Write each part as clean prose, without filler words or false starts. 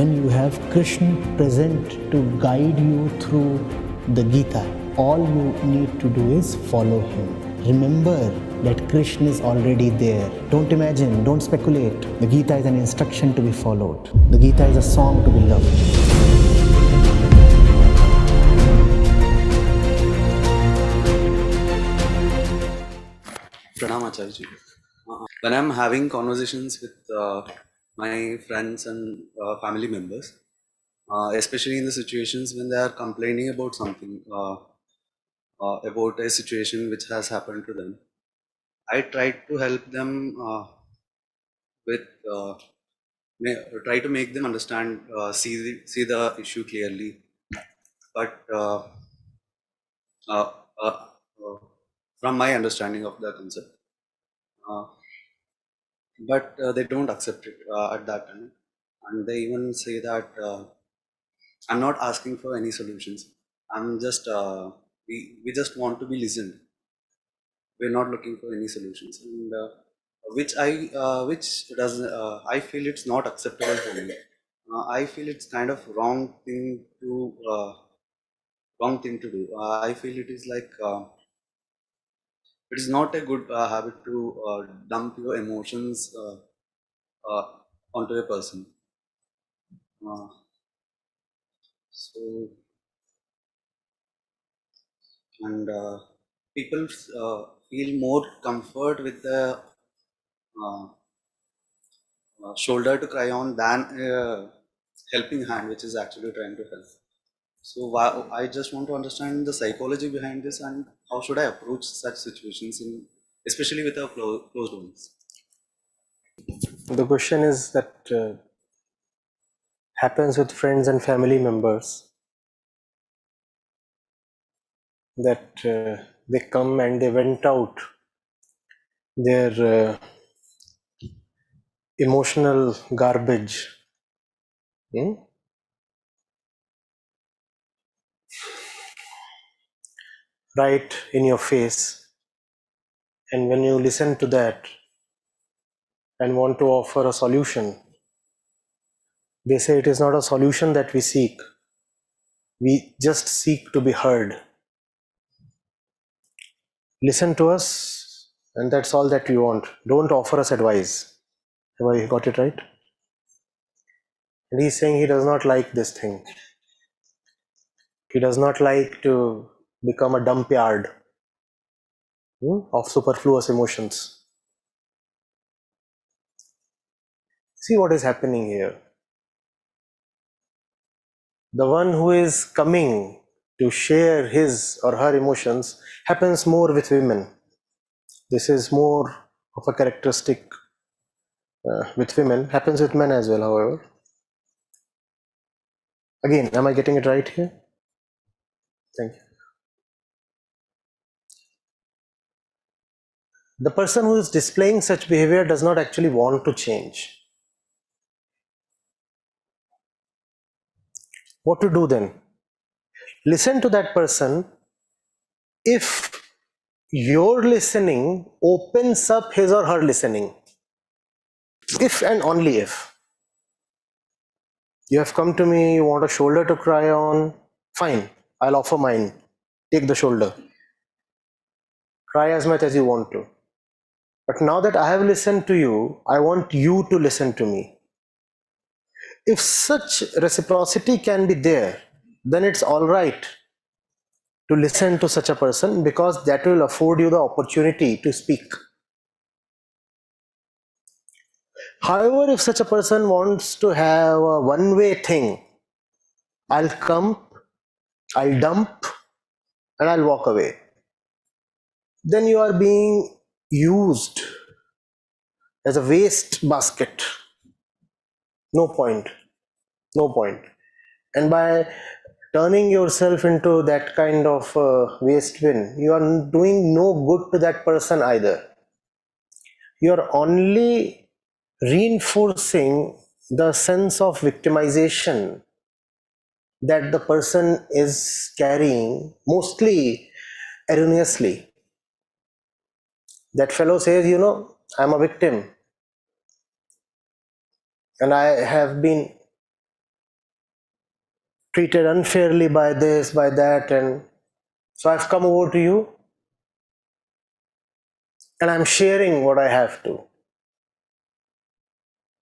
when you have Krishna present to guide you through the Gita, all you need to do is follow him. Remember that Krishna is already there. Don't imagine, don't speculate. The Gita is an instruction to be followed. The Gita is a song to be loved. Pranam Acharya. When I'm having conversations with my friends and family members, especially in the situations when they are complaining about something, about a situation which has happened to them, I try to help them with, try to make them understand, see the issue clearly, but uh, uh, uh, from my understanding of the concept. But they don't accept it at that time, and they even say that I'm not asking for any solutions. I'm just we just want to be listened. We're not looking for any solutions, and which does I feel it's not acceptable for me. I feel it's kind of wrong thing to do. I feel it is like it is not a good habit to dump your emotions uh, onto a person. Uh, so and people feel more comfort with the uh, shoulder to cry on than a helping hand, which is actually trying to help. So I just want to understand the psychology behind this and how should I approach such situations, especially with our closed ones. The question is that happens with friends and family members, that they come and they vent out their emotional garbage right in your face, and when you listen to that and want to offer a solution, they say it is not a solution that we seek, we just seek to be heard. Listen to us, and that's all that we want. Don't offer us advice. Have I got it right? And he's saying he does not like this thing. He does not like to become a dump yard of superfluous emotions. See what is happening here. The one who is coming to share his or her emotions happens more with women. This is more of a characteristic with women, happens with men as well, however. Again, am I getting it right here? Thank you. The person who is displaying such behavior does not actually want to change. What to do then? Listen to that person. If your listening opens up his or her listening, if and only if. You have come to me, you want a shoulder to cry on, fine, I'll offer mine. Take the shoulder. Cry as much as you want to. But now that I have listened to you, I want you to listen to me. If such reciprocity can be there, then it's all right to listen to such a person, because that will afford you the opportunity to speak. However, if such a person wants to have a one-way thing, I'll come, I'll dump, and I'll walk away, then you are being used as a waste basket. No point. No point. And by turning yourself into that kind of waste bin, you are doing no good to that person either. You are only reinforcing the sense of victimization that the person is carrying, mostly erroneously. That fellow says, I'm a victim and I have been treated unfairly by this, by that, and so I've come over to you and I'm sharing what I have to.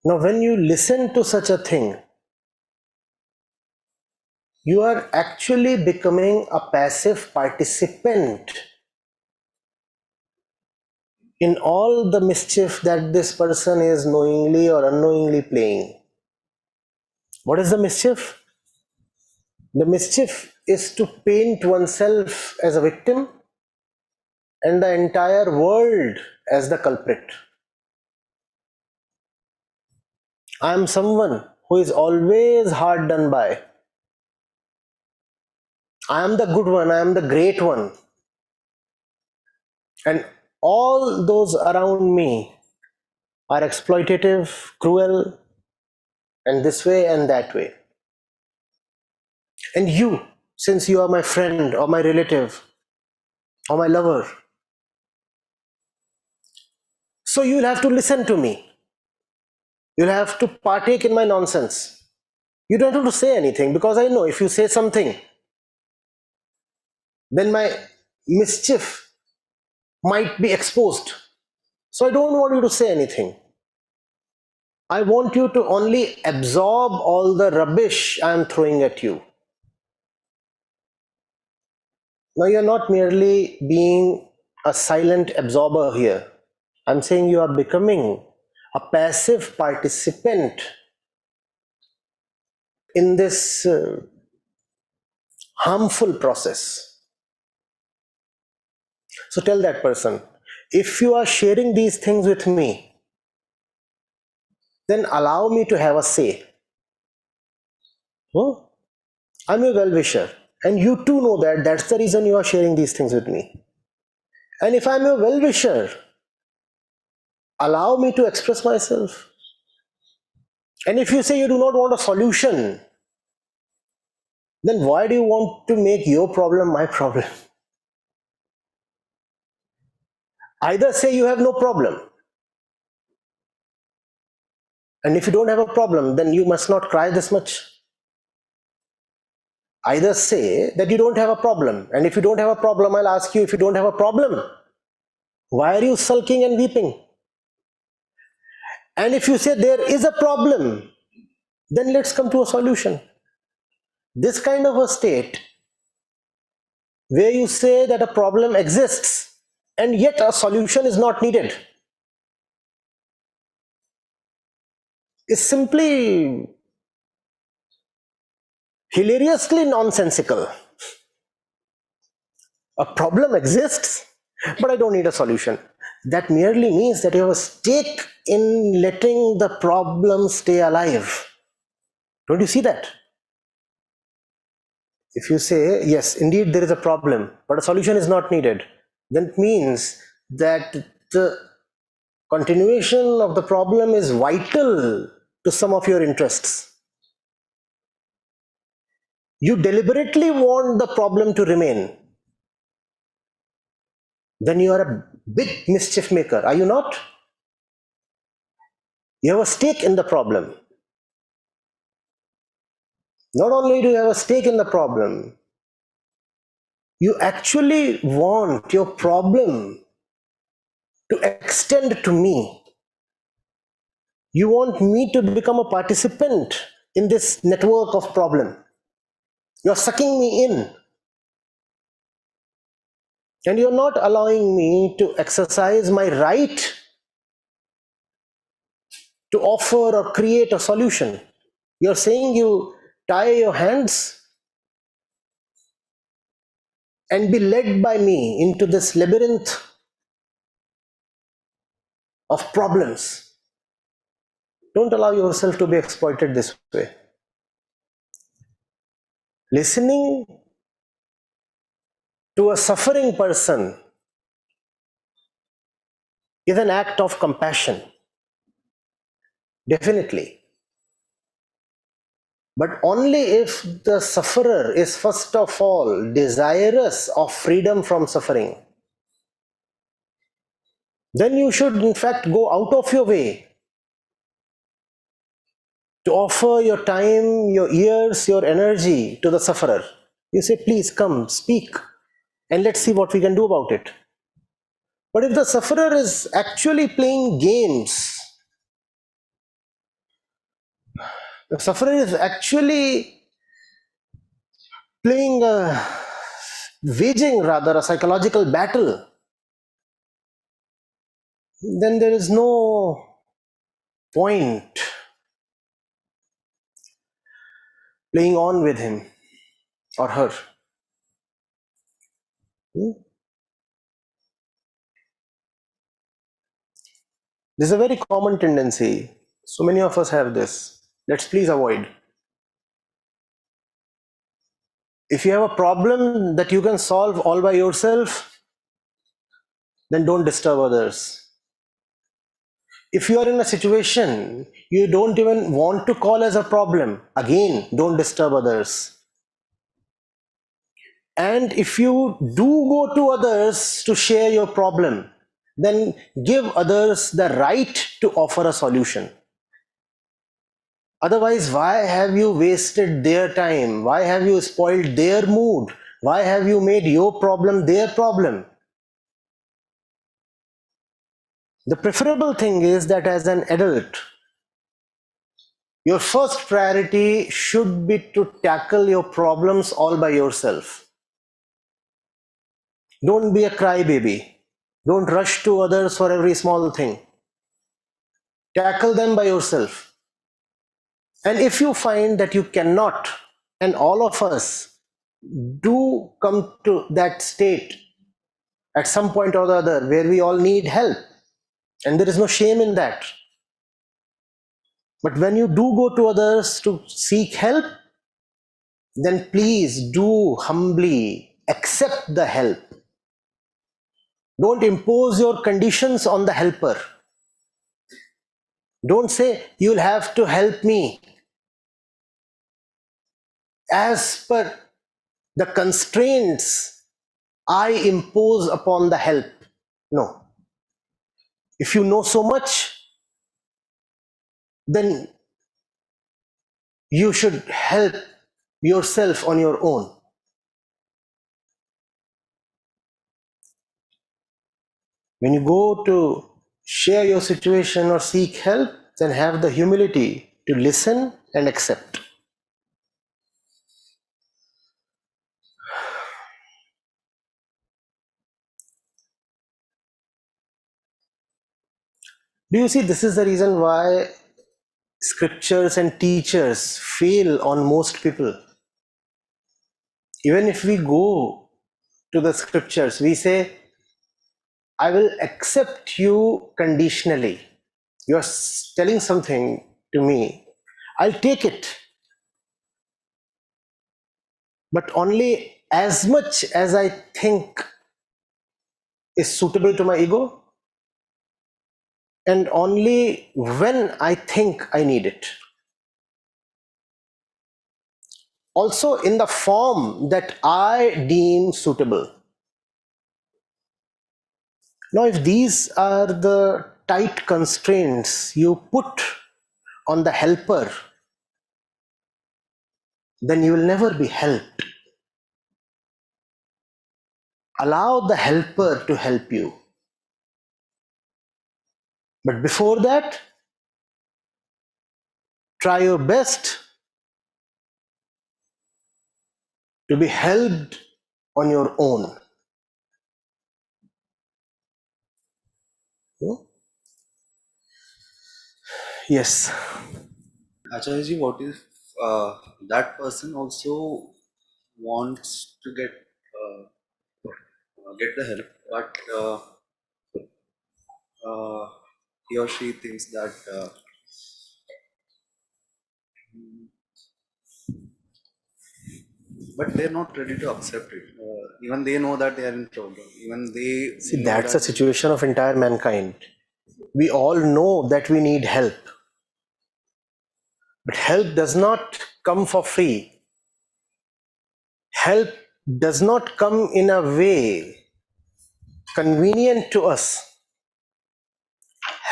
Now, when you listen to such a thing, you are actually becoming a passive participant in all the mischief that this person is knowingly or unknowingly playing. What is the mischief? The mischief is to paint oneself as a victim and the entire world as the culprit. I am someone who is always hard done by. I am the good one, I am the great one. And all those around me are exploitative, cruel, and this way and that way. And you, since you are my friend or my relative or my lover, so you'll have to listen to me. You'll have to partake in my nonsense. You don't have to say anything, because I know if you say something, then my mischief might be exposed. So I don't want you to say anything. I want you to only absorb all the rubbish I am throwing at you. Now, you're not merely being a silent absorber here. I'm saying you are becoming a passive participant in this harmful process. So tell that person, if you are sharing these things with me, then allow me to have a say. Oh, I'm your well-wisher, and you too know that that's the reason you are sharing these things with me. And if I'm your well-wisher, allow me to express myself. And if you say you do not want a solution, then why do you want to make your problem my problem? Either say you have no problem, and if you don't have a problem, then you must not cry this much. Either say that you don't have a problem, and if you don't have a problem, I'll ask you, if you don't have a problem, why are you sulking and weeping? And if you say there is a problem, then let's come to a solution. This kind of a state where you say that a problem exists and yet a solution is not needed is simply hilariously nonsensical. A problem exists, but I don't need a solution. That merely means that you have a stake in letting the problem stay alive. Don't you see that? If you say, yes, indeed there is a problem, but a solution is not needed, then it means that the continuation of the problem is vital to some of your interests. You deliberately want the problem to remain. Then you are a big mischief maker, are you not? You have a stake in the problem. Not only do you have a stake in the problem, you actually want your problem to extend to me. You want me to become a participant in this network of problem. You're sucking me in. And you're not allowing me to exercise my right to offer or create a solution. You're saying you tie your hands and be led by me into this labyrinth of problems. Don't allow yourself to be exploited this way. Listening to a suffering person is an act of compassion, definitely. But only if the sufferer is first of all desirous of freedom from suffering. Then you should in fact go out of your way to offer your time, your ears, your energy to the sufferer. You say, please come, speak, and let's see what we can do about it. But if the sufferer is actually playing games, the sufferer is actually waging rather a psychological battle, then there is no point playing on with him or her. This is a very common tendency. So many of us have this. Let's please avoid. If you have a problem that you can solve all by yourself, then don't disturb others. If you are in a situation you don't even want to call as a problem, again, don't disturb others. And if you do go to others to share your problem, then give others the right to offer a solution. Otherwise, why have you wasted their time? Why have you spoiled their mood? Why have you made your problem their problem? The preferable thing is that as an adult, your first priority should be to tackle your problems all by yourself. Don't be a crybaby. Don't rush to others for every small thing. Tackle them by yourself. And if you find that you cannot, and all of us do come to that state at some point or the other where we all need help, and there is no shame in that. But when you do go to others to seek help, then please do humbly accept the help. Don't impose your conditions on the helper. Don't say, you'll have to help me as per the constraints I impose upon the help. No. If you know so much, then you should help yourself on your own. When you go to share your situation or seek help, then have the humility to listen and accept. Do you see, this is the reason why scriptures and teachers fail on most people. Even if we go to the scriptures, we say, I will accept you conditionally. You are telling something to me, I'll take it, but only as much as I think is suitable to my ego, and only when I think I need it. Also in the form that I deem suitable. Now, if these are the tight constraints you put on the helper, then you will never be helped. Allow the helper to help you. But before that, try your best to be helped on your own. Yes. Acharya, what if that person also wants to get the help, but he or she thinks that but they're not ready to accept it. Even they know that they are in trouble. Even they See, know that's that a situation of entire mankind. We all know that we need help. But help does not come for free. Help does not come in a way convenient to us.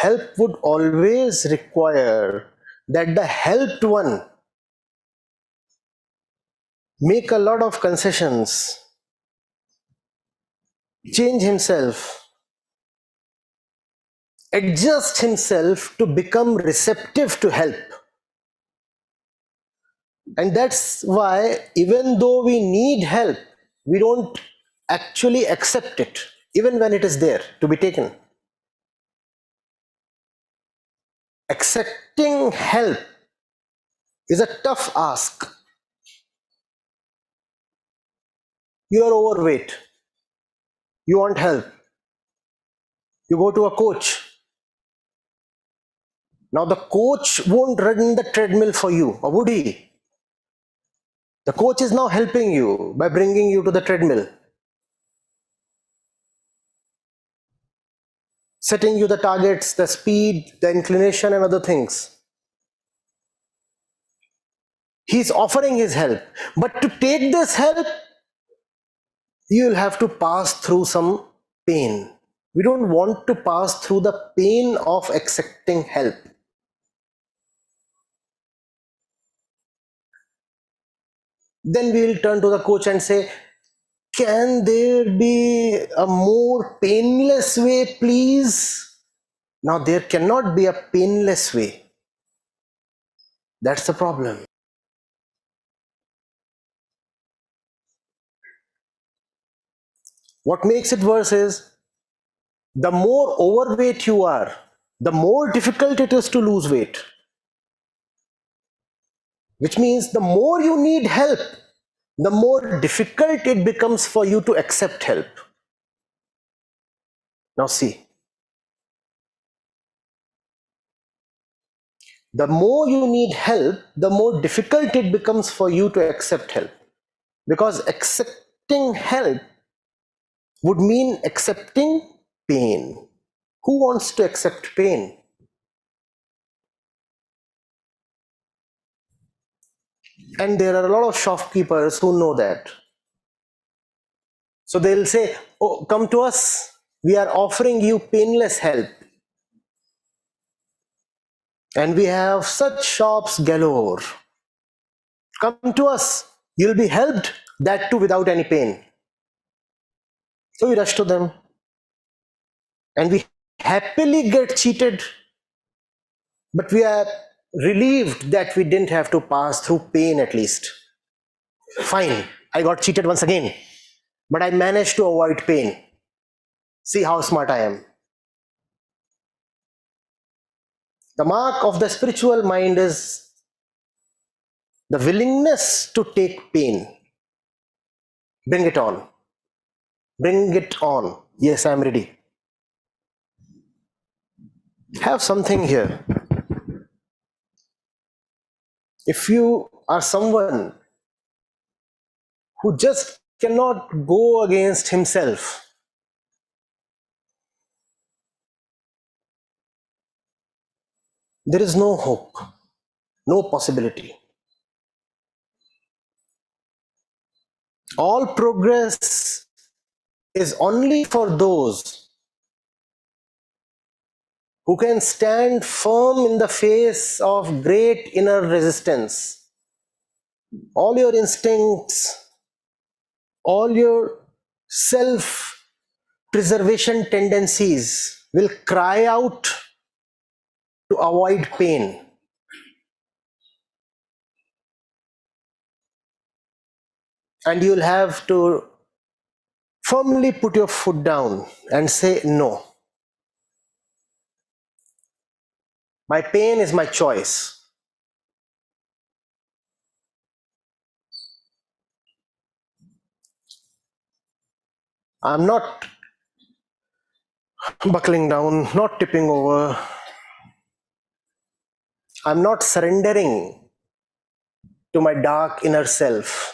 Help would always require that the helped one make a lot of concessions, change himself, adjust himself to become receptive to help. And that's why, even though we need help, we don't actually accept it, even when it is there to be taken. Accepting help is a tough ask. You are overweight, you want help, you go to a coach. Now, the coach won't run the treadmill for you, or would he? The coach is now helping you by bringing you to the treadmill, setting you the targets, the speed, the inclination, and other things. He's offering his help. But to take this help, you'll have to pass through some pain. We don't want to pass through the pain of accepting help. Then we'll turn to the coach and say, can there be a more painless way, please? Now, there cannot be a painless way. That's the problem. What makes it worse is, the more overweight you are, the more difficult it is to lose weight. Which means the more you need help, the more difficult it becomes for you to accept help. Now see, the more you need help, the more difficult it becomes for you to accept help. Because accepting help would mean accepting pain. Who wants to accept pain? And there are a lot of shopkeepers who know that. So they'll say, oh, come to us, we are offering you painless help. And we have such shops galore. Come to us, you'll be helped, that too without any pain. So we rush to them. And we happily get cheated. But we are relieved that we didn't have to pass through pain at least. Fine, I got cheated once again. But I managed to avoid pain. See how smart I am. The mark of the spiritual mind is the willingness to take pain. Bring it on. Bring it on. Yes, I'm ready. Have something here. If you are someone who just cannot go against himself, there is no hope, no possibility. All progress is only for those who can stand firm in the face of great inner resistance. All your instincts, all your self-preservation tendencies will cry out to avoid pain. And you'll have to firmly put your foot down and say, no. My pain is my choice. I'm not buckling down, not tipping over. I'm not surrendering to my dark inner self.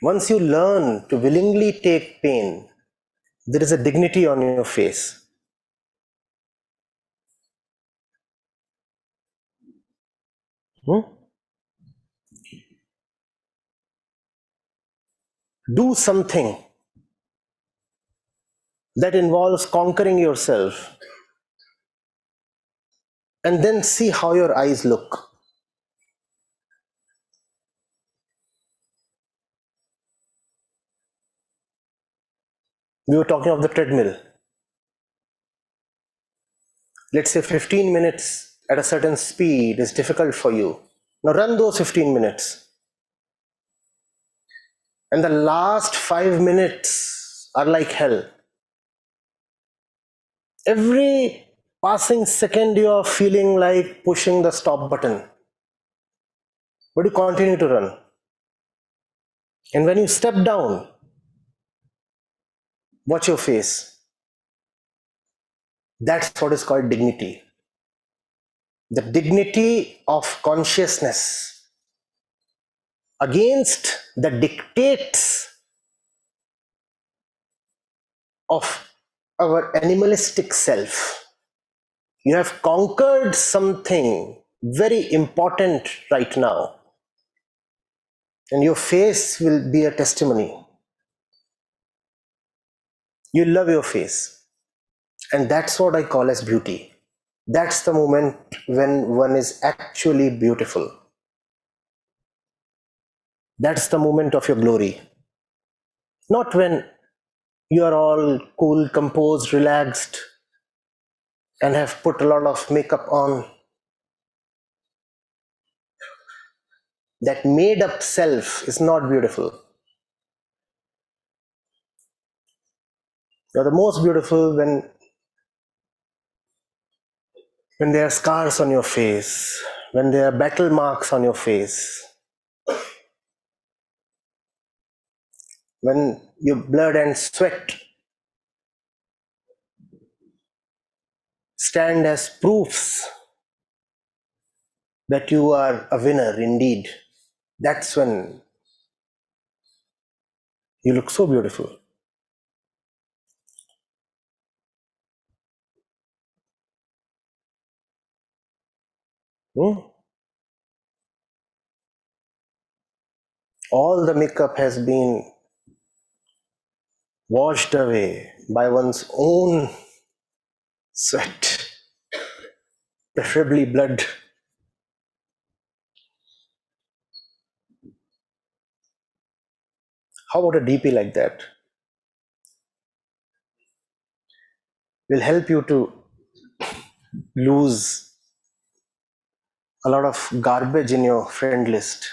Once you learn to willingly take pain, there is a dignity on your face. Do something that involves conquering yourself, and then see how your eyes look. We were talking of the treadmill. Let's say 15 minutes at a certain speed is difficult for you. Now run those 15 minutes. And the last 5 minutes are like hell. Every passing second you are feeling like pushing the stop button. But you continue to run. And when you step down, watch your face. That's what is called dignity. The dignity of consciousness against the dictates of our animalistic self. You have conquered something very important right now, and your face will be a testimony. You love your face, and that's what I call as beauty. That's the moment when one is actually beautiful. That's the moment of your glory. Not when you are all cool, composed, relaxed, and have put a lot of makeup on. That made up self is not beautiful. You're the most beautiful when there are scars on your face, when there are battle marks on your face, when your blood and sweat stand as proofs that you are a winner indeed. That's when you look so beautiful. All the makeup has been washed away by one's own sweat, preferably blood. How about a DP like that? Will help you to lose a lot of garbage in your friend list.